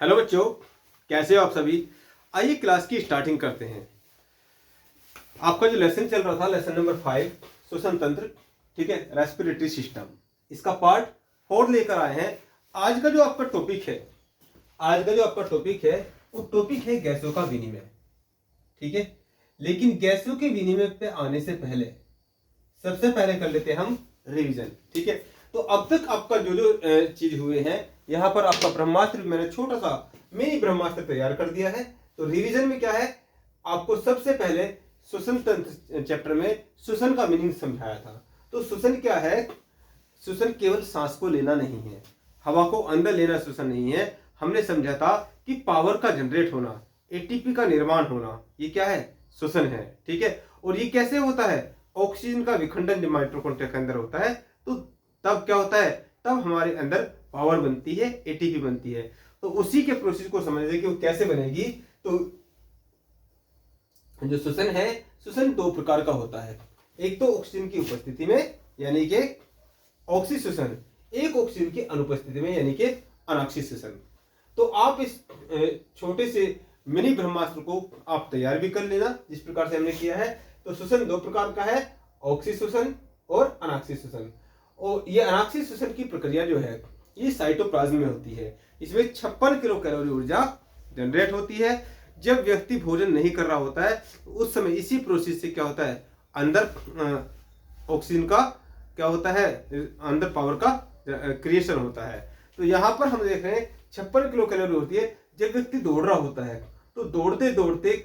Hello बच्चों, कैसे हो आप सभी। आइए क्लास की स्टार्टिंग करते हैं। आपका जो लेसन चल रहा था, लेसन नंबर 5, श्वसन तंत्र, ठीक है, रेस्पिरेटरी सिस्टम, इसका पार्ट 4 लेकर आए हैं। आज का जो आपका टॉपिक है वो टॉपिक है गैसों का विनिमय, ठीक है। लेकिन गैसों के विनिमय पे आने से पहले सबसे पहले कर लेते हैं हम रिवीजन, ठीक है। तो अब तक आपका जो जो चीज हुए हैं, यहाँ पर आपका ब्रह्मास्त्र मैंने छोटा सा मिनी ब्रह्मास्त्र तैयार कर दिया है। तो रिवीजन में क्या है, आपको सबसे पहले श्वसन तंत्र चैप्टर में श्वसन का मीनिंग समझाया था। तो श्वसन क्या है, श्वसन केवल सांस को लेना नहीं है, हवा को अंदर लेना श्वसन नहीं है। हमने समझा था कि पावर का जनरेट होना, एटीपी का निर्माण होना, ये क्या है, श्वसन है, ठीक है। और ये कैसे होता है, ऑक्सीजन का विखंडन जब माइटोकॉन्ड्रिया के अंदर होता है तो तब क्या होता है, तब हमारे अंदर पावर बनती है, एटीपी बनती है। तो उसी के प्रोसेस को समझने कि वो कैसे बनेगी। तो जो श्वसन है, श्वसन 2 प्रकार का होता है। एक तो ऑक्सीजन की उपस्थिति में यानी कि ऑक्सीश्वसन, एक ऑक्सीजन की अनुपस्थिति में यानी कि अनाक्सीश्वसन। तो आप इस छोटे से मिनी ब्रह्मास्त्र को आप तैयार भी कर लेना जिस प्रकार से हमने किया है। तो श्वसन 2 प्रकार का है, ऑक्सीश्वसन और अनाक्सीश्वसन। और ये अनाक्सीश्वसन की प्रक्रिया जो है ये साइटोप्लाज्म में होती है। इसमें 56 किलो कैलोरी ऊर्जा जनरेट होती है। जब व्यक्ति भोजन नहीं कर रहा होता है तो उस समय इसी प्रोसेस से क्या होता है, अंदर ऑक्सीजन का क्या होता है, अंदर पावर का क्रिएशन होता है। तो यहाँ पर हम देख रहे हैं 56 किलो कैलोरी होती है। जब व्यक्ति दौड़ रहा होता है तो दौड़ते दौड़ते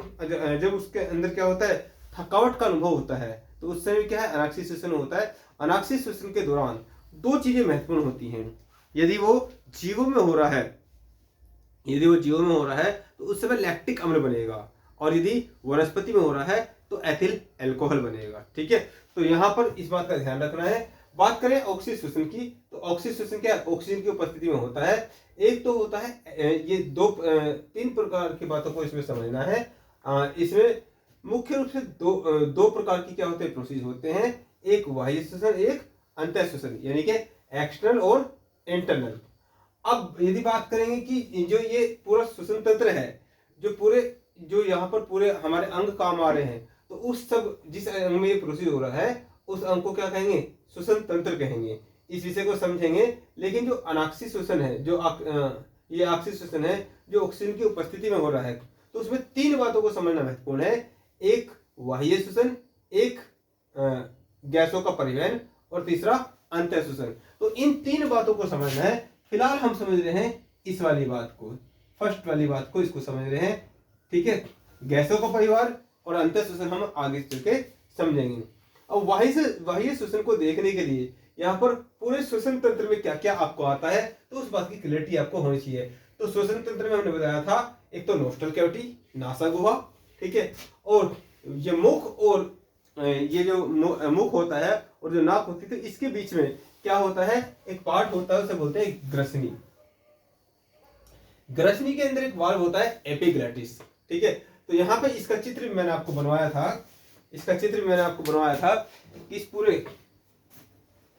जब उसके अंदर क्या होता है, थकावट का अनुभव होता है, तो उस समय क्या है, अनाक्सीश्वसन होता है। अनाक्सीश्वसन के दौरान 2 चीजें महत्वपूर्ण होती हैं। यदि वो जीवों में हो रहा है तो उस समय लैक्टिक अम्ल बनेगा, और यदि वनस्पति में हो रहा है तो एथिल अल्कोहल बनेगा, ठीक है। तो यहाँ पर इस बात का ध्यान रखना है। बात करें ऑक्सीश्वसन की, तो ऑक्सीश्वसन क्या ऑक्सीजन की उपस्थिति में होता है। एक तो होता है, ये 3 प्रकार की बातों को इसमें समझना है। इसमें मुख्य रूप से दो प्रकार की क्या होते हैं, प्रोसेस होते हैं। एक बाह्य श्वसन, एक अंतःश्वसन, यानी कि एक्सटर्नल और इंटरनल। अब यदि बात करेंगे कि जो ये पूरा श्वसन तंत्र है, जो यहाँ पर पूरे हमारे अंग काम आ रहे हैं, तो उस सब जिस अंग में ये प्रोसेस हो रहा है उस अंग को क्या कहेंगे, श्वसन तंत्र कहेंगे। इस विषय को समझेंगे। लेकिन जो अनाक्षी श्वसन है, ये आक्षी श्वसन है जो ऑक्सीजन की उपस्थिति में हो रहा है, तो उसमें 3 बातों को समझना महत्वपूर्ण है। एक बाह्य श्वसन, एक गैसों का परिवहन, और तीसरा अंतःश्वसन। तो इन 3 बातों को समझना है। फिलहाल हम समझ रहे हैं इस वाली बात को, फर्स्ट वाली बात को, इसको समझ रहे हैं, ठीक है। गैसों का परिवार और अंतःश्वसन हम आगे चल के समझेंगे। अब बाह्य श्वसन को देखने के लिए यहाँ पर पूरे श्वसन तंत्र में क्या क्या आपको आता है, तो उस बात की क्लैरिटी आपको होनी चाहिए। तो श्वसन तंत्र में हमने बताया था, एक तो नोस्ट्रल कैविटी, नासा गुहा, ठीक है, और ये मुख, और ये जो मुख होता है और जो नाक होती है, तो इसके बीच में क्या होता है, एक पार्ट होता है, उसे बोलते हैं ग्रसनी। ग्रसनी के अंदर एक वाल्व होता है एपिग्लैटिस, ठीक है। तो यहाँ पे इसका चित्र मैंने आपको बनवाया था कि इस पूरे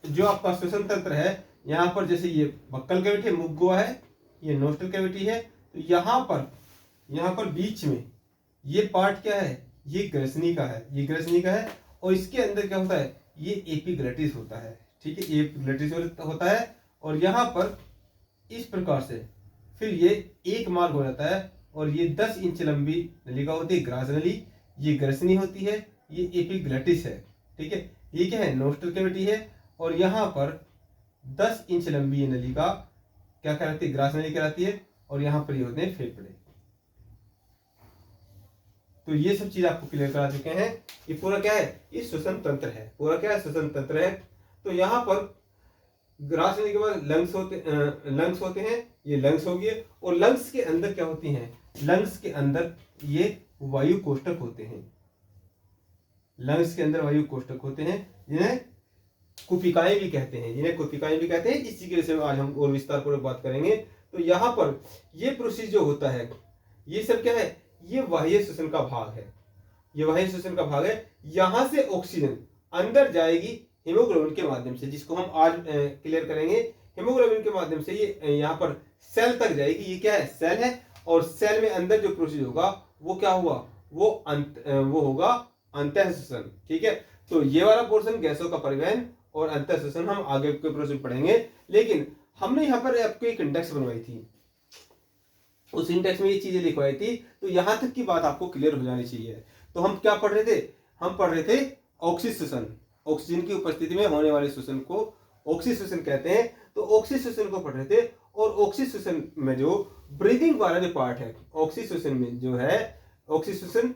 जो आपका श्वसन तंत्र है, यहाँ पर जैसे ये बक्कल कैविटी, मुख गुहा है, ये नोस्ट्रल कैविटी है, तो यहाँ पर बीच में ये पार्ट क्या है, ये ग्रसनी का है, और इसके अंदर क्या होता है, ये एपिग्लैटिस होता है, ठीक है, एपिग्लैटिस होता है। और यहाँ पर इस प्रकार से फिर ये एक मार्ग हो जाता है, और ये 10 इंच लंबी नलिका होती है, ग्रास नली, ये ग्रसनी होती है, ये एपिग्लैटिस है, ठीक है। ये क्या है, नोस्ट्रल कैविटी है, और यहाँ पर 10 इंच लंबी ये नलिका क्या कहलाती है, ग्रास नली कहलाती है, और यहाँ पर ये होते हैं फेफड़े। तो ये सब चीज आपको क्लियर करा चुके हैं। ये पूरा क्या है, ये श्वसन तंत्र है, पूरा क्या है, श्वसन तंत्र है। तो यहाँ पर ग्रास नली के बाद लंग्स होते हैं, ये लंग्स हो गए, और लंग्स के अंदर क्या होती हैं, लंग्स के अंदर ये वायु कोष्ठक होते हैं, जिन्हें कुपिकाएं भी कहते हैं, इसी के विषय में आज हम और विस्तार पूर्वक बात करेंगे। तो यहाँ पर ये प्रोसेस जो होता है, ये सब क्या है, ये बाह्य श्वसन का भाग है। यहाँ से ऑक्सीजन अंदर जाएगी हीमोग्लोबिन के माध्यम से, जिसको हम आज क्लियर करेंगे। हीमोग्लोबिन के माध्यम से ये यहाँ पर सेल तक जाएगी। ये क्या है? सेल है। और सेल में अंदर जो प्रोसेस होगा वो क्या हुआ? वो होगा अंतः शोषण। ठीक है, तो ये वाला पोर्शन गैसों का परिवहन और अंतः शोषण हम आगे के प्रोसेस पढ़ेंगे। लेकिन हमने यहाँ पर आपको एक इंडेक्स बनवाई थी, उस इंडेक्स में ये चीजें लिखवाई थी, तो यहां तक की बात आपको क्लियर हो जानी चाहिए। तो हम क्या पढ़ रहे थे? हम पढ़ रहे थे ऑक्सीजन, ऑक्सीजन की उपस्थिति में होने वाले शोषण को ऑक्सीजन कहते हैं। तो ऑक्सीजन को पढ़ रहे थे। और ऑक्सीजन में जो ब्रीदिंग वाला जो पार्ट है, ऑक्सीजन में जो है, ऑक्सीजन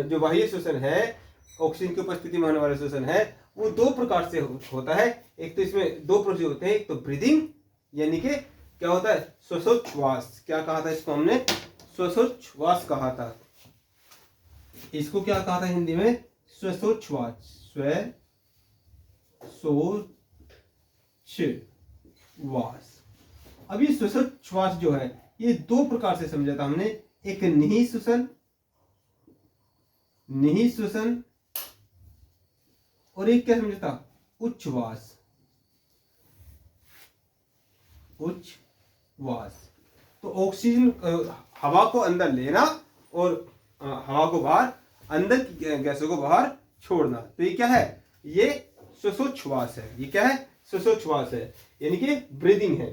जो बाह्य श्वसन है, ऑक्सीजन की उपस्थिति में होने वाला श्वसन है, वो दो प्रकार से होता है। एक तो इसमें दो प्रोसेस होते हैं, एक तो ब्रीदिंग यानी कि क्या होता है? श्वासोच्छ्वास। क्या कहा था इसको हमने? श्वासोच्छ्वास कहा था। इसको क्या कहा था हिंदी में? श्वासोच्छ्वास। श्वासोच्छ्वास। अब ये श्वासोच्छ्वास जो है ये दो प्रकार से समझा था हमने। एक निहि श्वसन, निहि श्वसन, और एक क्या समझा था? उच्छ्वास, उच्छ्वास। तो ऑक्सीजन हवा को अंदर लेना और हवा को बाहर, अंदर की गैसों को बाहर छोड़ना। तो ये क्या है? ये श्वासोच्छ्वास है। ये क्या है? श्वासोच्छ्वास है, यानी कि ब्रीदिंग है।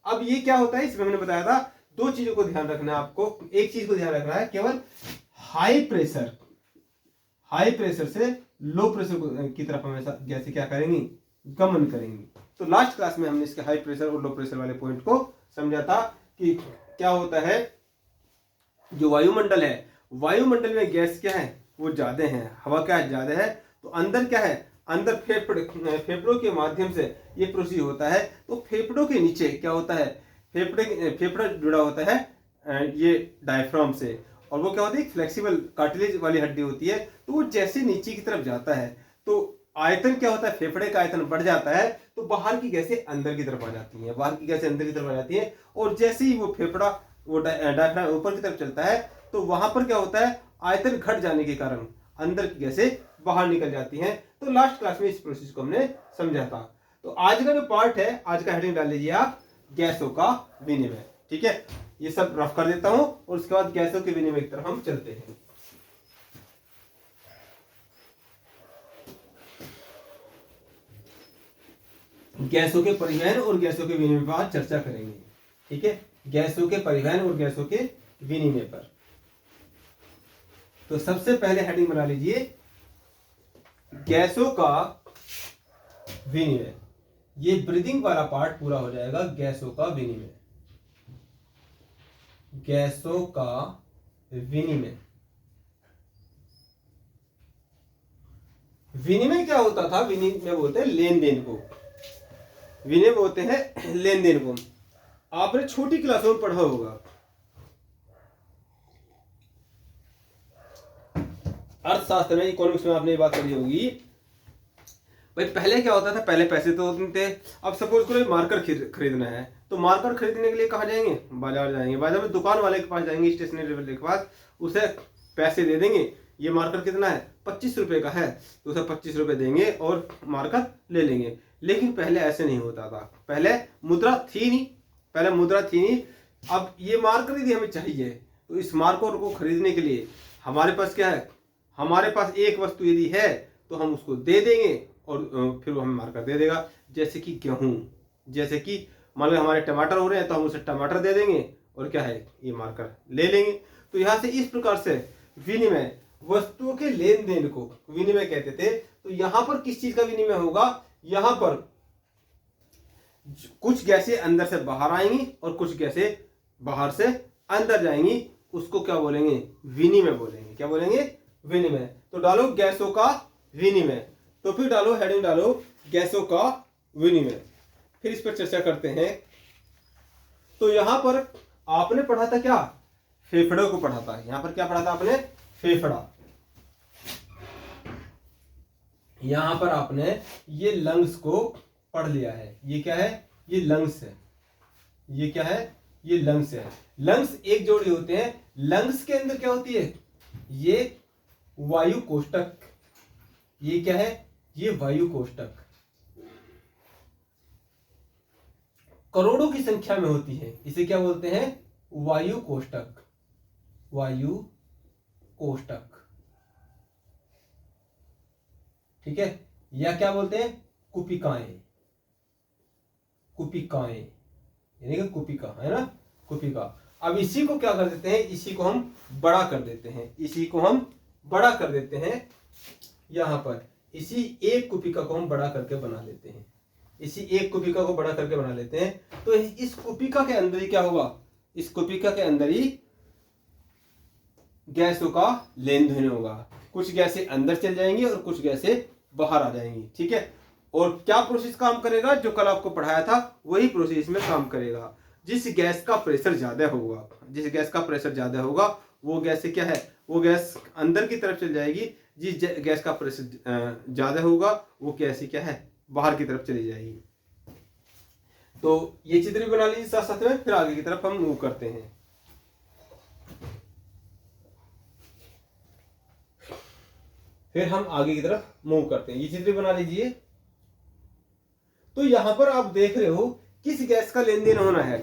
अब ये क्या होता है? इसमें हमने बताया था दो चीजों को ध्यान रखना है आपको। एक चीज को ध्यान रखना है, केवल हाई प्रेशर, हाई प्रेशर से लो प्रेशर की तरफ हमेशा गैसें क्या करेंगी? गमन करेंगी। तो लास्ट क्लास में हमने इसके हाई प्रेशर और लो प्रेशर वाले पॉइंट को समझा था कि क्या होता है। जो वायुमंडल है, वायुमंडल में गैस क्या है? वो ज्यादा है, हवा क्या है? ज्यादा है। तो अंदर क्या है? अंदर फेफड़ों के माध्यम से ये प्रोसेस होता है। तो फेफड़ों के नीचे क्या होता है? फेफड़ा जुड़ा होता है ये डायफ्राम से, और वो क्या होती है? फ्लेक्सिबल कार्टिलेज वाली हड्डी होती है। तो वो जैसे नीचे की तरफ जाता है तो आयतन क्या होता है? फेफड़े का आयतन बढ़ जाता है, तो बाहर की गैसें अंदर की तरफ आ जाती हैं, बाहर की गैसें अंदर की तरफ आ जाती हैं। और जैसे ही वो फेफड़ा, वो डायफ्राम ऊपर की तरफ चलता है, तो वहां पर क्या होता है? आयतन घट जाने के कारण अंदर की गैसें बाहर निकल जाती हैं। तो लास्ट क्लास में इस प्रोसेस को हमने समझा था। तो आज का जो पार्ट है, आज का हेडिंग डाल लीजिए आप, गैसों का विनिमय। ठीक है, ये सब रफ कर देता हूं और उसके बाद गैसों के विनिमय की तरफ हम चलते हैं। गैसों के परिवहन और गैसों के विनिमय पर आज चर्चा करेंगे। ठीक है, गैसों के परिवहन और गैसों के विनिमय पर। तो सबसे पहले हेडिंग बना लीजिए, गैसों का विनिमय। ये ब्रीदिंग वाला पार्ट पूरा हो जाएगा। गैसों का विनिमय, गैसों का विनिमय। विनिमय क्या होता था? विनिमय बोलते हैं लेन देन को, विनिमय बोलते हैं लेन देन को। आपने छोटी क्लासों में पढ़ा होगा, अर्थशास्त्र में, इकोनॉमिक्स में आपने ये बात पढ़ी होगी। भाई पहले क्या होता था? पहले पैसे तो होते थे। अब सपोज करो मार्कर खरीदना है, तो मार्कर खरीदने के लिए कहाँ जाएंगे? बाजार जाएंगे। बाजार में दुकान वाले के पास जाएंगे, स्टेशनरी वाले के पास, उसे पैसे दे देंगे। ये मार्कर कितना है? 25 रुपए का है, तो उसे 25 रुपए देंगे और मार्कर ले लेंगे। लेकिन पहले ऐसे नहीं होता था, पहले मुद्रा थी नहीं, पहले मुद्रा थी नहीं। अब ये मार्कर यदि हमें चाहिए, तो इस मार्कर को खरीदने के लिए हमारे पास क्या है? हमारे पास एक वस्तु यदि है तो हम उसको दे देंगे और फिर वो हमें मार्कर दे देगा। जैसे कि गेहूं, जैसे कि मान लो हमारे टमाटर हो रहे हैं, तो हम उसे टमाटर दे देंगे और क्या है? ये मार्कर ले लेंगे। तो यहां से इस प्रकार से विनिमय, वस्तुओं के लेन देन को विनिमय कहते थे। तो यहां पर किस चीज का विनिमय होगा? यहां पर कुछ गैसें अंदर से बाहर आएंगी और कुछ गैसें बाहर से अंदर जाएंगी। उसको क्या बोलेंगे? विनिमय बोलेंगे। क्या बोलेंगे? विनिमय। तो डालो गैसों का विनिमय, तो फिर डालो हेडिंग, डालो गैसों का विनिमय। फिर इस पर चर्चा करते हैं। तो यहां पर आपने पढ़ा था क्या? फेफड़ों को पढ़ा था। यहां पर क्या पढ़ा था आपने? फेफड़ा। यहां पर आपने ये लंग्स को पढ़ लिया है। ये क्या है? ये लंग्स है। ये क्या है? ये लंग्स है। लंग्स एक जोड़ी होते हैं। लंग्स के अंदर क्या होती है? ये वायु कोष्ठक। ये क्या है? ये वायु कोष्ठक। करोड़ों की संख्या में होती है, इसे क्या बोलते हैं? वायु कोष्ठक। वायु कोष्ठक, ठीक है। या क्या बोलते हैं? कुपिकाएं। कुपिकाएं यानी कि कुपिका है ना, कुपिका। अब इसी को क्या कर देते हैं? इसी को हम बड़ा कर देते हैं। इसी को हम बड़ा कर देते हैं। यहां पर इसी एक कुपिका को हम बड़ा करके बना लेते हैं। इसी एक कुपिका को बड़ा करके बना लेते हैं। तो इस कुपिका के अंदर ही क्या होगा? इस कुपिका के अंदर ही गैसों का लेन देन होगा। कुछ गैसें अंदर चल जाएंगी और कुछ गैसें बाहर आ जाएंगी, ठीक है। और क्या प्रोसेस काम करेगा? जो कल आपको पढ़ाया था वही प्रोसेस में काम करेगा। जिस गैस का प्रेशर ज्यादा होगा, जिस गैस का प्रेशर ज्यादा होगा वो गैस क्या है? वो गैस अंदर की तरफ चल जाएगी। जिस गैस का प्रेशर ज्यादा होगा वो गैस क्या है? बाहर की तरफ चली जाएगी। तो ये चित्र भी बना लीजिए साथ साथ में, फिर आगे की तरफ हम मूव करते हैं। फिर हम आगे की तरफ मूव करते हैं। ये चित्र बना लीजिए। तो यहां पर आप देख रहे हो किस गैस का लेन देन होना है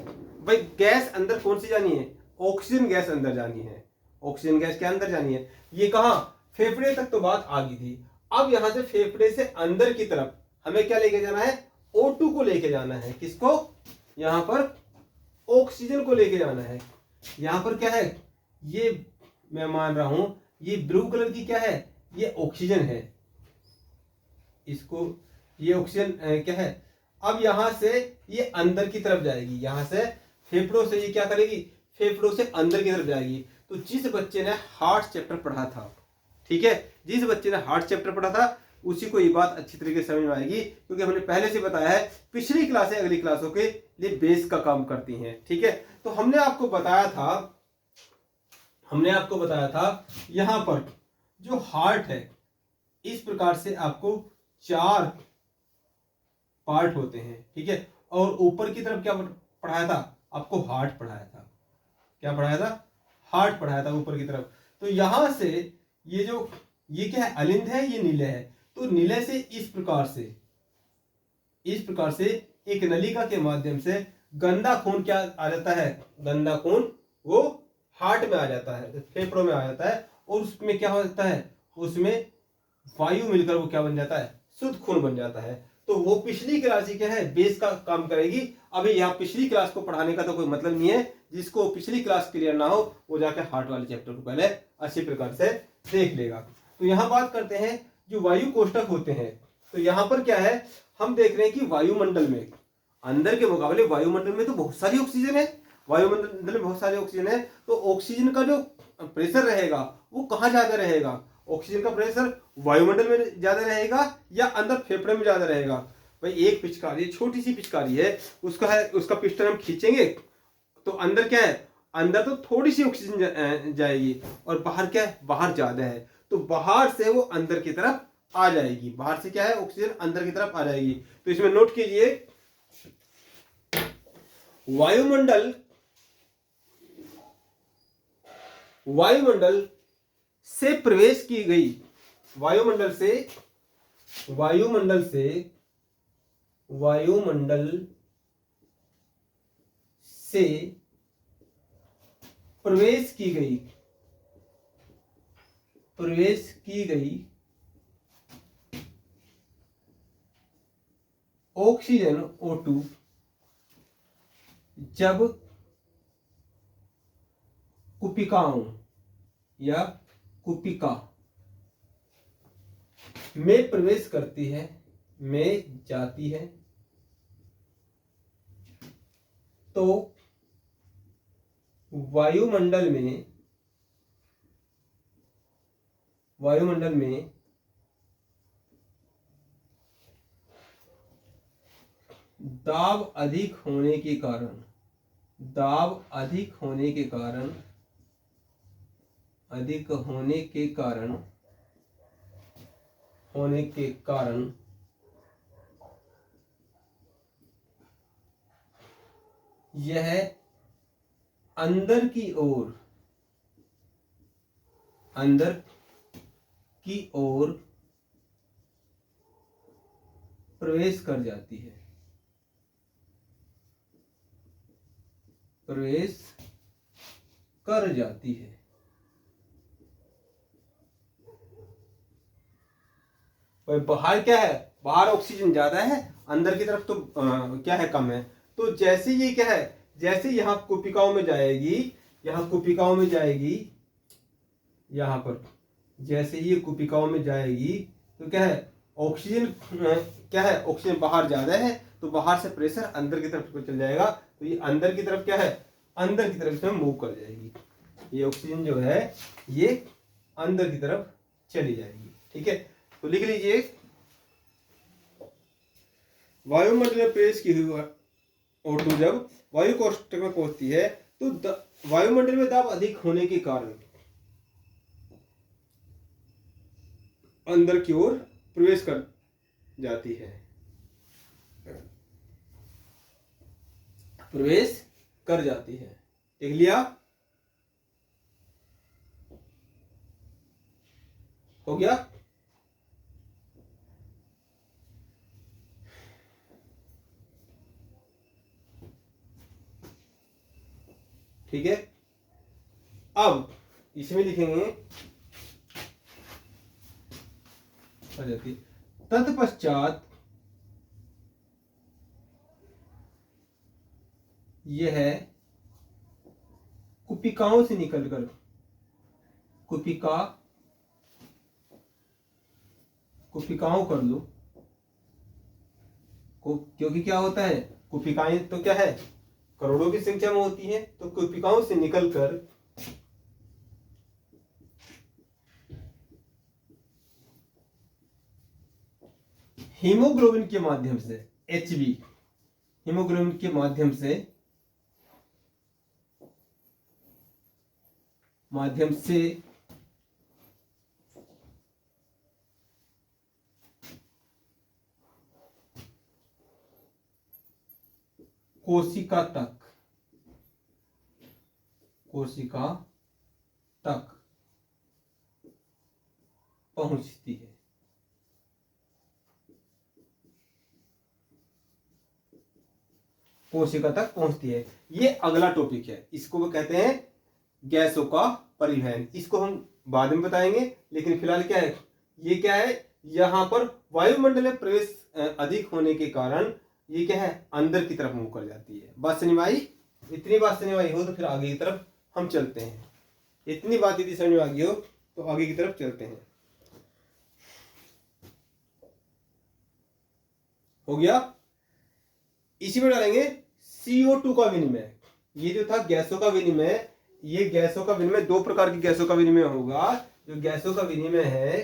भाई? गैस अंदर कौन सी जानी है? ऑक्सीजन गैस अंदर जानी है। ऑक्सीजन गैस क्या अंदर जानी है? ये कहां? फेफड़े तक तो बात आ गई थी। अब यहां से फेफड़े से अंदर की तरफ हमें क्या लेके जाना है? O2 को लेके जाना है। किसको? यहां पर ऑक्सीजन को लेके जाना है। यहां पर क्या है? ये मैं मान रहा हूं ये ब्लू कलर की क्या है? ये ऑक्सीजन है। इसको ये ऑक्सीजन क्या है? अब यहां से ये अंदर की तरफ जाएगी। यहां से फेफड़ों से ये क्या करेगी? फेफड़ों से अंदर की तरफ जाएगी। तो जिस बच्चे ने हार्ट चैप्टर पढ़ा था, ठीक है, जिस बच्चे ने हार्ट चैप्टर पढ़ा था उसी को ये बात अच्छी तरीके से समझ में आएगी, क्योंकि हमने पहले से बताया है पिछली क्लासें अगली क्लासों के लिए बेस का काम करती हैं, ठीक है। तो हमने आपको बताया था यहां पर जो हार्ट है इस प्रकार से आपको 4 पार्ट होते हैं, ठीक है। और ऊपर की तरफ क्या पढ़ाया था? आपको हार्ट पढ़ाया था। क्या पढ़ाया था? हार्ट पढ़ाया था ऊपर की तरफ। तो यहां से ये क्या है? अलिंद है, ये नीले है। तो नीले से इस प्रकार से एक नलिका के माध्यम से गंदा खून क्या आ जाता है? गंदा खून वो हार्ट में आ जाता है, फेफड़ों में आ जाता है। और उसमें क्या हो जाता है? उसमें वायु मिलकर वो क्या बन जाता है? शुद्ध खून बन जाता है। तो वो पिछली क्लास क्या है? बेस का काम करेगी। अभी यहाँ पिछली क्लास को पढ़ाने का तो कोई मतलब नहीं है। जिसको पिछली क्लास क्लियर ना हो वो जाकर हार्ट वाले चैप्टर को पहले अच्छी प्रकार से देख लेगा। तो यहाँ बात करते हैं जो वायु कोष्ठक होते हैं। तो यहाँ पर क्या है? हम देख रहे हैं कि वायुमंडल में अंदर के मुकाबले वायुमंडल में तो बहुत सारी ऑक्सीजन है। वायुमंडल में बहुत सारी ऑक्सीजन है। तो ऑक्सीजन का जो प्रेशर रहेगा वो कहाँ ज्यादा रहेगा? ऑक्सीजन का प्रेशर वायुमंडल में ज्यादा रहेगा या अंदर फेफड़े में ज्यादा रहेगा? भाई एक पिचकारी, छोटी सी पिचकारी है, उसका पिस्टन हम खींचेंगे तो अंदर क्या है? अंदर तो थोड़ी सी ऑक्सीजन जाएगी और बाहर क्या है? बाहर ज्यादा है। तो बाहर से वो अंदर की तरफ आ जाएगी। बाहर से क्या है? ऑक्सीजन अंदर की तरफ आ जाएगी। तो इसमें नोट कीजिए, वायुमंडल से प्रवेश की गई, वायुमंडल से प्रवेश की गई ऑक्सीजन O2 जब कुपिकाओं या कुपिका में प्रवेश करती है, में जाती है, तो वायुमंडल में दाब अधिक होने के कारण यह अंदर की ओर प्रवेश कर जाती है। प्रवेश कर जाती है। और बाहर क्या है, बाहर ऑक्सीजन ज्यादा है, अंदर की तरफ तो क्या है, कम है। तो जैसे ये क्या है, जैसे यहाँ कुपिकाओं में जाएगी, यहाँ कुपिकाओं में जाएगी, यहाँ पर जैसे ये कुपिकाओं में जाएगी तो क्या है, ऑक्सीजन क्या है, ऑक्सीजन बाहर ज्यादा है तो बाहर से प्रेशर अंदर की तरफ को चल जाएगा। तो ये अंदर की तरफ क्या है, अंदर की तरफ इसमें मूव कर जाएगी। ये ऑक्सीजन जो है ये अंदर की तरफ चली जाएगी। ठीक है, तो लिख लीजिए, वायुमंडल में प्रवेश की हुई O2 जब वायु कोष्ठक में पहुंचती है तो वायुमंडल में दाब अधिक होने के कारण अंदर की ओर प्रवेश कर जाती है, प्रवेश कर जाती है। देख लिया, हो गया। ठीक है, अब इसमें लिखेंगे तत्पश्चात यह है कुपिकाओं से निकलकर, कुपिकाओं कर लो, क्योंकि क्या होता है, कुपिकाएं तो क्या है, करोड़ों की संख्या में होती है। तो कुपिकाओं से निकलकर हीमोग्लोबिन के माध्यम से, HB हीमोग्लोबिन के माध्यम से कोशिका तक पहुंचती है। कोशिका तक पहुंचती है। ये अगला टॉपिक है, इसको वो कहते हैं गैसों का परिवहन। इसको हम बाद में बताएंगे, लेकिन फिलहाल क्या है, ये क्या है, यहां पर वायुमंडल में प्रवेश अधिक होने के कारण ये क्या है, अंदर की तरफ मूव कर जाती है। बात समझ में आई? इतनी बात समझ में आई हो तो फिर आगे की तरफ हम चलते हैं। इतनी बात यदि समझ में आ गई हो तो आगे की तरफ चलते हैं। हो गया, इसी में डालेंगे CO2 का विनिमय। ये जो था गैसों का विनिमय, ये गैसों का विनिमय, दो प्रकार की गैसों का विनिमय होगा। जो गैसों का विनिमय है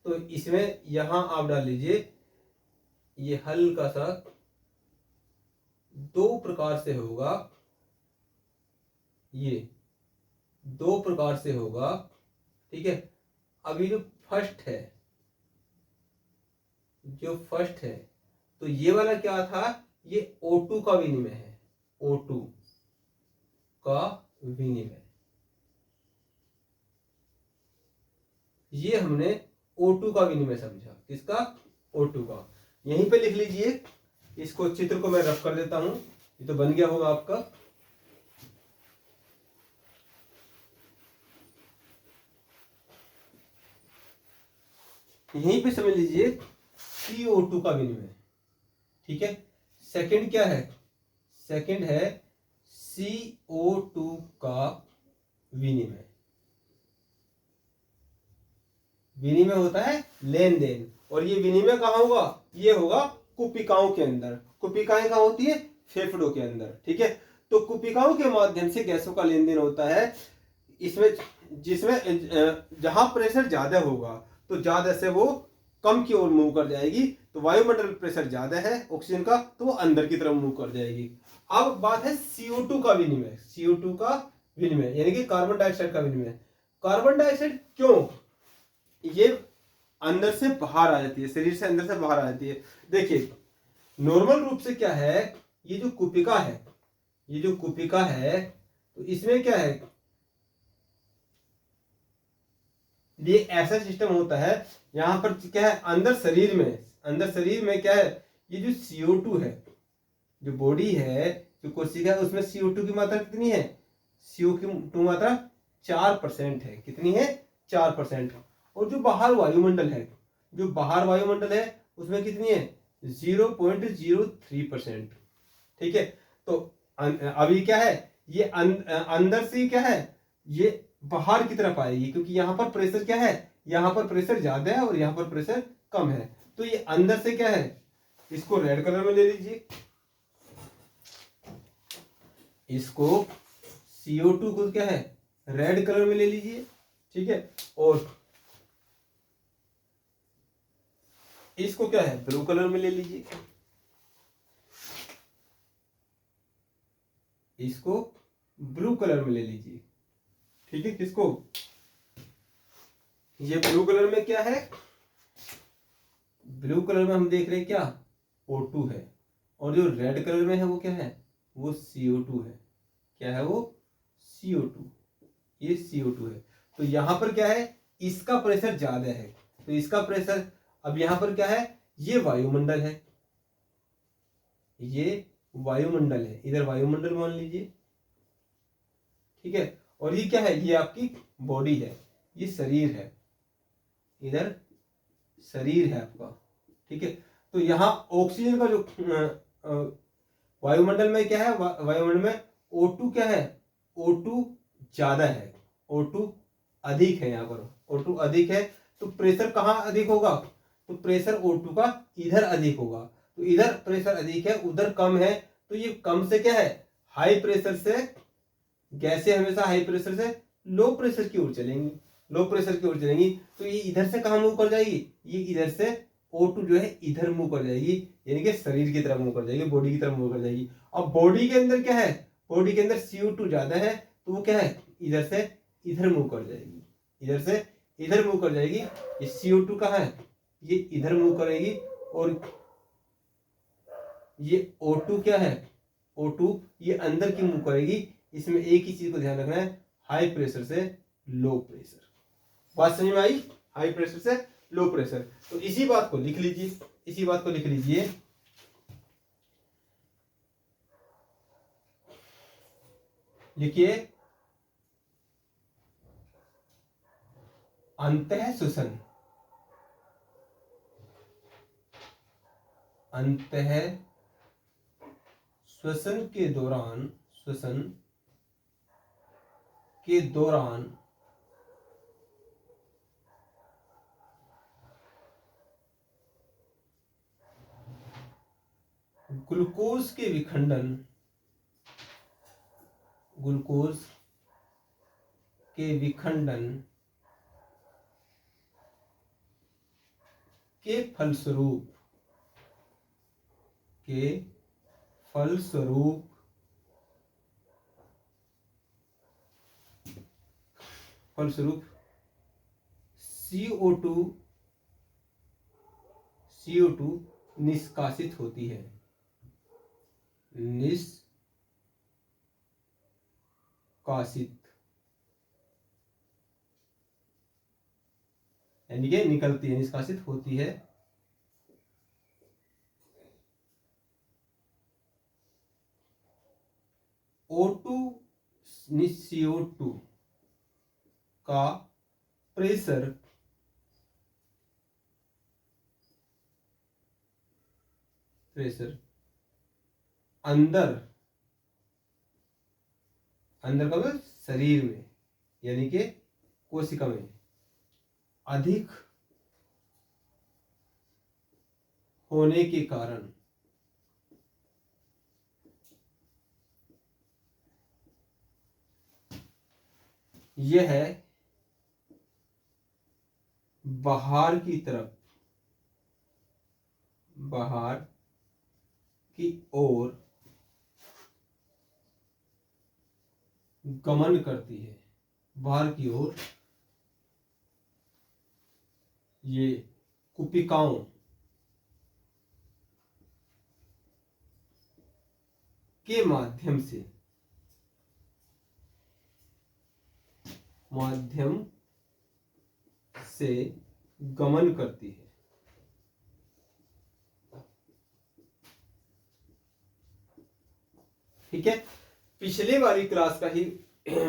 तो इसमें यहां आप डाल लीजिए, ये हल्का सा दो प्रकार से होगा, ये दो प्रकार से होगा। ठीक है, अभी जो फर्स्ट है तो ये वाला क्या था, ये O2 का विनिमय है, O2 का विनिमय। ये हमने O2 का विनिमय समझा, किसका, O2 का। यहीं पे लिख लीजिए, इसको चित्र को मैं रफ कर देता हूं, ये तो बन गया होगा आपका। यहीं पे समझ लीजिए CO2 का विनिमय। ठीक है, सेकंड क्या है, सेकंड है CO2 का विनिमय। विनिमय होता है लेन देन, और ये विनिमय कहाँ होगा, ये होगा कुपिकाओं के अंदर। कुपिकाएं कहाँ होती है, फेफड़ों के अंदर। ठीक है, तो कुपिकाओं के माध्यम से गैसों का लेन देन होता है। इसमें जिसमें जहां प्रेशर ज्यादा होगा तो ज्यादा से वो कम की ओर मूव कर जाएगी। तो वायुमंडल में प्रेशर ज्यादा है ऑक्सीजन का, तो वो अंदर की तरफ मूव कर जाएगी। अब बात है CO2 का विनिमय। CO2 का विनिमय यानी कि कार्बन डाइऑक्साइड का विनिमय। कार्बन डाइऑक्साइड क्यों, ये अंदर से बाहर आ जाती है, शरीर से अंदर से बाहर आ जाती है। देखिए, नॉर्मल रूप से क्या है, ये जो कुपिका है तो इसमें क्या है, ये ऐसा सिस्टम होता है, यहां पर क्या है, अंदर शरीर में क्या है, ये जो CO2 है, जो बॉडी है, जो कोशिका है उसमें CO2 की मात्रा कितनी है, CO2 की मात्रा 4% है। कितनी है, 4%। और जो बाहर वायुमंडल है, जो बाहर वायुमंडल है उसमें कितनी है, 0.03%। ठीक है, तो अभी क्या है, ये अंदर से क्या है, ये बाहर की तरफ आएगी, क्योंकि यहाँ पर प्रेशर क्या है, यहाँ पर प्रेशर ज्यादा है और यहाँ पर प्रेशर कम है। तो ये अंदर से क्या है, इसको रेड कलर में ले लीजिए, इसको CO2 को क्या है, रेड कलर में ले लीजिए। ठीक है, और इसको क्या है, ब्लू कलर में ले लीजिए। इसको ब्लू कलर में ले लीजिए। ठीक है, किसको, ये ब्लू कलर में क्या है, ब्लू कलर में हम देख रहे हैं क्या, O2 है, और जो रेड कलर में है वो क्या है, वो CO2 है। क्या है वो, CO2, ये CO2 है। तो यहां पर क्या है, इसका प्रेशर ज्यादा है, तो इसका प्रेशर, अब यहां पर क्या है, ये वायुमंडल है, ये वायुमंडल है, इधर वायुमंडल मान लीजिए। ठीक है, और ये क्या है, ये आपकी बॉडी है, ये शरीर है, इधर शरीर है आपका। ठीक है, तो यहाँ ऑक्सीजन का जो वायुमंडल में क्या है, वायुमंडल में O2 क्या है, O2 ज्यादा है, O2 अधिक है, यहाँ पर O2 अधिक है। तो प्रेशर कहाँ अधिक होगा, तो प्रेशर O2 का इधर अधिक होगा। तो इधर प्रेशर अधिक है, उधर कम है, तो ये कम से क्या है, हाई प्रेशर से, गैसें हमेशा हाई प्रेशर से लो प्रेशर की ओर चलेंगी, लो प्रेशर की ओर चलेंगी। तो ये इधर से कहाँ मूव कर जाएगी, ये इधर से O2 जो है इधर मूव कर जाएगी, यानी कि शरीर की तरफ मूव कर जाएगी, बॉडी की तरफ मूव कर जाएगी। अब बॉडी के अंदर क्या है, बॉडी के अंदर CO2 ज्यादा है, तो वो क्या है, इधर से इधर मूव कर जाएगी, इधर से इधर मूव कर जाएगी। ये CO2 कहाँ है, ये इधर मूव करेगी, और ये O2 क्या है, O2 ये अंदर की मूव करेगी। इसमें एक ही चीज को ध्यान रखना है, हाई प्रेशर से लो प्रेशर। बात समझ में आई, हाई प्रेशर से लो प्रेशर। तो इसी बात को लिख लीजिए, इसी बात को लिख लीजिए, लिखिए, अंतः श्वसन, अंतः श्वसन के दौरान, श्वसन के दौरान ग्लूकोज के विखंडन, ग्लूकोज के विखंडन के फलस्वरूप, के फलस्वरूप फलस्वरूप CO2 निष्कासित होती है, निष्कासित, यानी कि निकलती है, निष्कासित होती है। O2 CO2 का प्रेशर अंदर, अंदर का मतलब शरीर में, यानी कि कोशिका में अधिक होने के कारण यह है बाहर की तरफ, बाहर की ओर गमन करती है, बाहर की ओर ये कुपिकाओं के माध्यम से, माध्यम से गमन करती है। ठीक है, पिछले वाली क्लास का ही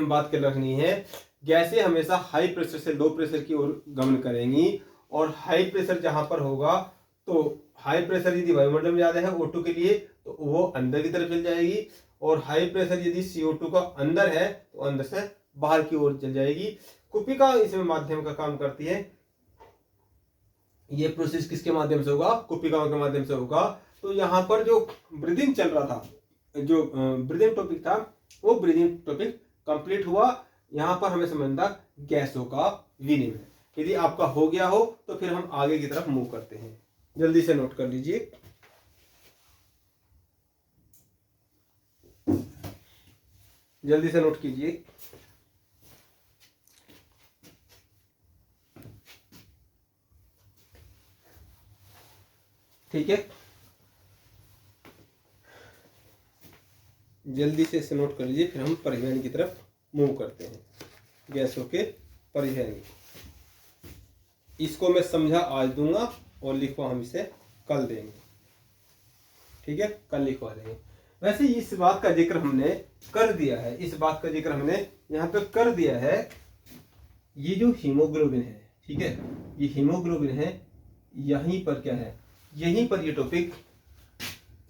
बात कर रखनी है। गैसें हमेशा हाई प्रेशर से लो प्रेशर की ओर गमन करेंगी, और हाई प्रेशर जहां पर होगा तो हाई प्रेशर यदि वायुमंडल में ज्यादा है O2 के लिए तो वो अंदर की तरफ चल जाएगी, और हाई प्रेशर यदि CO2 का अंदर है तो अंदर से बाहर की ओर चल जाएगी। कुपिका इसमें माध्यम का काम करती है। ये प्रोसेस किसके माध्यम से होगा? कुपिकाओं के माध्यम से होगा। तो यहाँ पर जो ब्रीदिंग चल रहा था, जो ब्रीदिंग टॉपिक था, वो ब्रीदिंग टॉपिक कंप्लीट हुआ। यहाँ पर हमें समझना गैसों का विनिमय। यदि आपका हो गया हो तो फिर हम आगे की तरफ मूव करते हैं। जल्दी से नोट कर लीजिए। जल्दी से नोट कीजिए। ठीक है, जल्दी से इसे नोट कर लीजिए, फिर हम परिवहन की तरफ मूव करते हैं। गैसों के परिवहन, इसको मैं समझा आज दूंगा और लिखवा हम इसे कल देंगे। ठीक है, कल लिखवा देंगे। वैसे इस बात का जिक्र हमने कर दिया है, इस बात का जिक्र हमने यहाँ पे कर दिया है। ये जो हीमोग्लोबिन है, ठीक है, ये हीमोग्लोबिन है। यहीं पर क्या है, यहीं पर ये टॉपिक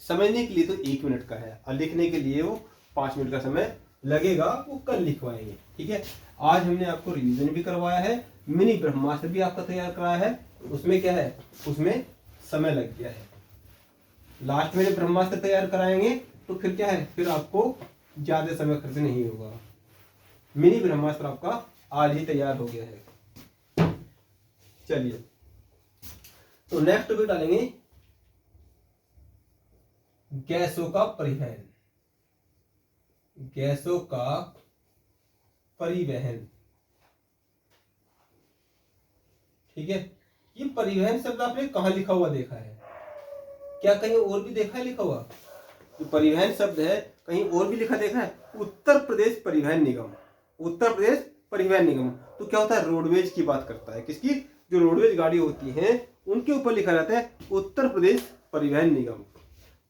समझने के लिए तो 1 मिनट का है, और लिखने के लिए वो 5 मिनट का समय लगेगा, वो कल लिखवाएंगे। ठीक है, आज हमने आपको रिवीजन भी करवाया है, मिनी ब्रह्मास्त्र भी आपका तैयार कराया है। उसमें क्या है, उसमें समय लग गया है। लास्ट में जब ब्रह्मास्त्र तैयार कराएंगे तो फिर क्या है, फिर आपको ज्यादा समय खर्च नहीं होगा। मिनी ब्रह्मास्त्र आपका आज ही तैयार हो गया है। चलिए, तो नेक्स्ट टॉपिक डालेंगे गैसों का परिवहन। गैसों का परिवहन, ठीक है। ये परिवहन शब्द आपने कहां लिखा हुआ देखा है? क्या कहीं और भी देखा है लिखा हुआ? जो परिवहन शब्द है कहीं और भी लिखा देखा है? उत्तर प्रदेश परिवहन निगम, उत्तर प्रदेश परिवहन निगम। तो क्या होता है, रोडवेज की बात करता है। किसकी? जो रोडवेज गाड़ी होती है उनके ऊपर लिखा जाता है उत्तर प्रदेश परिवहन निगम।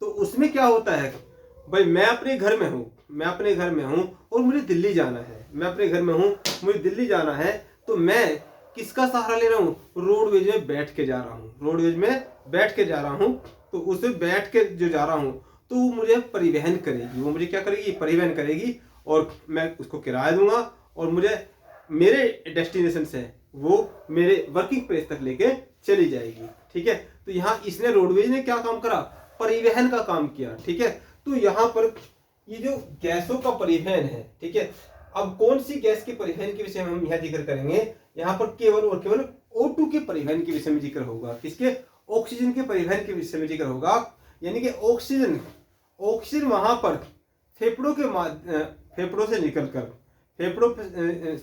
तो उसमें क्या होता है भाई, मैं अपने घर में हूँ, मैं अपने घर में हूँ और मुझे दिल्ली जाना है, मैं अपने घर में हूँ, मुझे दिल्ली जाना है, तो मैं किसका सहारा ले रहा हूँ? रोडवेज में बैठ के जा रहा हूँ, रोडवेज में बैठ के जा रहा हूँ। तो उसे बैठ के जो जा रहा हूँ तो वो मुझे परिवहन करेगी, वो मुझे क्या करेगी? परिवहन करेगी, और मैं उसको किराया दूंगा और मुझे मेरे डेस्टिनेशन से वो मेरे वर्किंग प्लेस तक लेके चली जाएगी। ठीक है, तो यहाँ इसने रोडवेज ने क्या काम करा? परिवहन का काम किया। ठीक है, तो यहाँ पर ये जो गैसों का परिवहन है, ठीक है, अब कौन सी गैस के परिवहन के विषय में हम यहाँ जिक्र करेंगे? यहाँ पर केवल और केवल O2 के परिवहन के विषय में जिक्र होगा। किसके? ऑक्सीजन के परिवहन के विषय में जिक्र होगा। यानी कि ऑक्सीजन वहां पर फेफड़ों से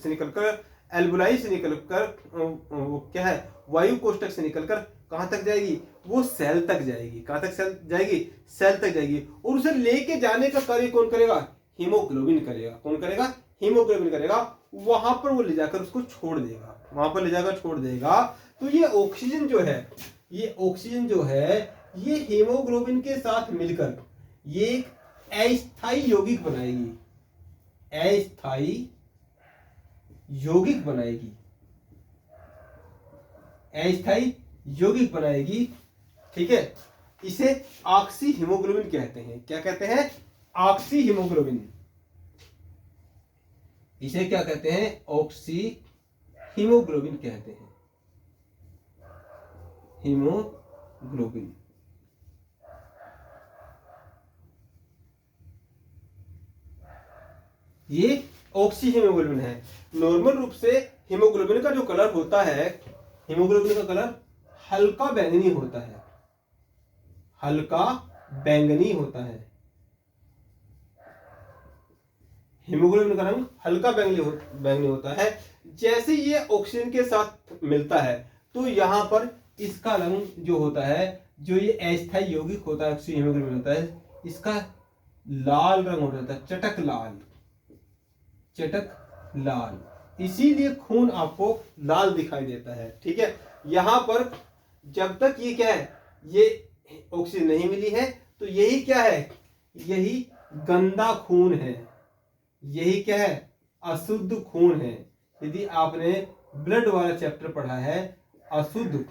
निकलकर एल्बुलाई से निकलकर वो क्या है, वायु कोष्ठक से निकलकर कहां तक जाएगी? वो सेल तक जाएगी। कहां तक सेल जाएगी? सेल तक जाएगी। और उसे लेके जाने का कार्य कौन करेगा? हीमोग्लोबिन करेगा। कौन करेगा? हीमोग्लोबिन करेगा। वहां पर वो ले जाकर उसको छोड़ देगा, वहां पर ले जाकर छोड़ देगा। तो ये ऑक्सीजन जो है, ये हीमोग्लोबिन के साथ मिलकर ये एक अस्थायी यौगिक बनाएगी, अस्थायी यौगिक बनाएगी, अस्थायी यौगिक बनाएगी। ठीक है, इसे ऑक्सी हीमोग्लोबिन कहते हैं। क्या कहते हैं? Oxy haemoglobin. इसे क्या कहते हैं? ऑक्सी हीमोग्लोबिन कहते हैं, हीमोग्लोबिन। ये ऑक्सी हीमोग्लोबिन है। नॉर्मल रूप से हीमोग्लोबिन का जो कलर होता है, हीमोग्लोबिन का कलर हल्का बैंगनी होता है, हल्का बैंगनी होता है। हीमोग्लोबिन का रंग हल्का बैंगनी होता है। जैसे ये ऑक्सीजन के साथ मिलता है तो यहाँ पर इसका रंग जो होता है, जो ये अस्थायी यौगिक होता है, ऑक्सी हीमोग्लोबिन होता है, इसका लाल रंग हो जाता है, चटक लाल, चटक लाल। इसीलिए खून आपको लाल दिखाई देता है। ठीक है, यहां पर जब तक ये क्या है, ये ऑक्सीजन नहीं मिली है, तो यही क्या है, यही गंदा खून है, यही क्या है, अशुद्ध खून है। यदि आपने ब्लड वाला चैप्टर पढ़ा है, अशुद्ध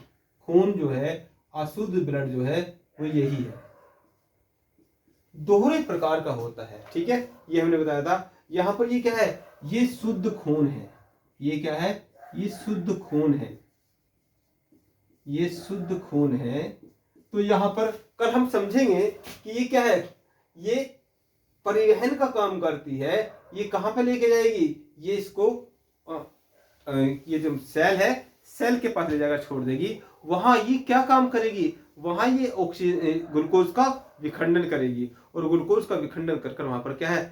खून जो है, अशुद्ध ब्लड जो है, वो यही है, दोहरे प्रकार का होता है। ठीक है, ये हमने बताया था। यहां पर ये क्या है, ये शुद्ध खून है, ये क्या है, ये शुद्ध खून है, ये शुद्ध खून है। तो यहां पर कल हम समझेंगे कि ये क्या है, ये परिवहन का काम करती है। ये कहां पे लेके जाएगी, ये इसको ये जो सेल है, सेल के पास ले जाकर छोड़ देगी। वहां ये क्या काम करेगी, वहां ये ऑक्सीजन ग्लूकोज का विखंडन करेगी, और ग्लूकोज का विखंडन कर वहां पर क्या है,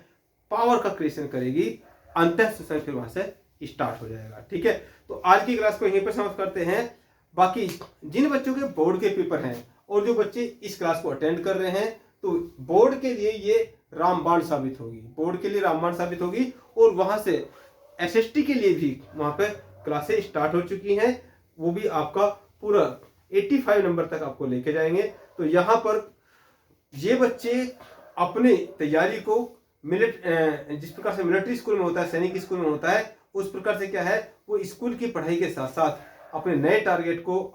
पावर का क्रिएशन करेगी। अंतः शोषण फिर वहां से स्टार्ट हो जाएगा। ठीक है, तो आज की क्लास को यहीं पर समाप्त करते हैं। बाकी जिन बच्चों के बोर्ड के पेपर हैं और जो बच्चे इस क्लास को अटेंड कर रहे हैं, तो बोर्ड के लिए ये रामबाण साबित होगी, बोर्ड के लिए रामबाण साबित होगी। और वहां से एसएसटी के लिए भी वहां पे क्लासेस स्टार्ट हो चुकी हैं, वो भी आपका पूरा 85 नंबर तक आपको लेके जाएंगे। तो यहाँ पर ये बच्चे अपने तैयारी को जिस प्रकार से मिलिट्री स्कूल में होता है, सैनिक स्कूल में होता है, उस प्रकार से क्या है, वो स्कूल की पढ़ाई के साथ साथ अपने नए टारगेट को,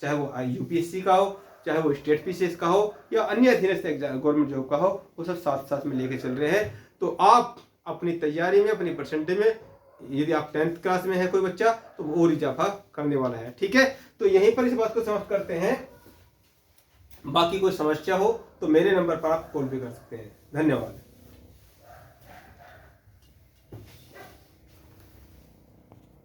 चाहे वो यूपीएससी का हो, चाहे वो स्टेट पीसीएस का हो, या अन्य अधीनस्थ गवर्नमेंट जॉब का हो, वो सब साथ साथ में लेके चल रहे हैं। तो आप अपनी तैयारी में, अपनी परसेंटेज में, यदि आप 10th क्लास में है कोई बच्चा, तो वो और इजाफा करने वाला है। ठीक है, तो यहीं पर इस बात को समाप्त करते हैं। बाकी कोई समस्या हो तो मेरे नंबर पर आप कॉल भी कर सकते हैं। धन्यवाद।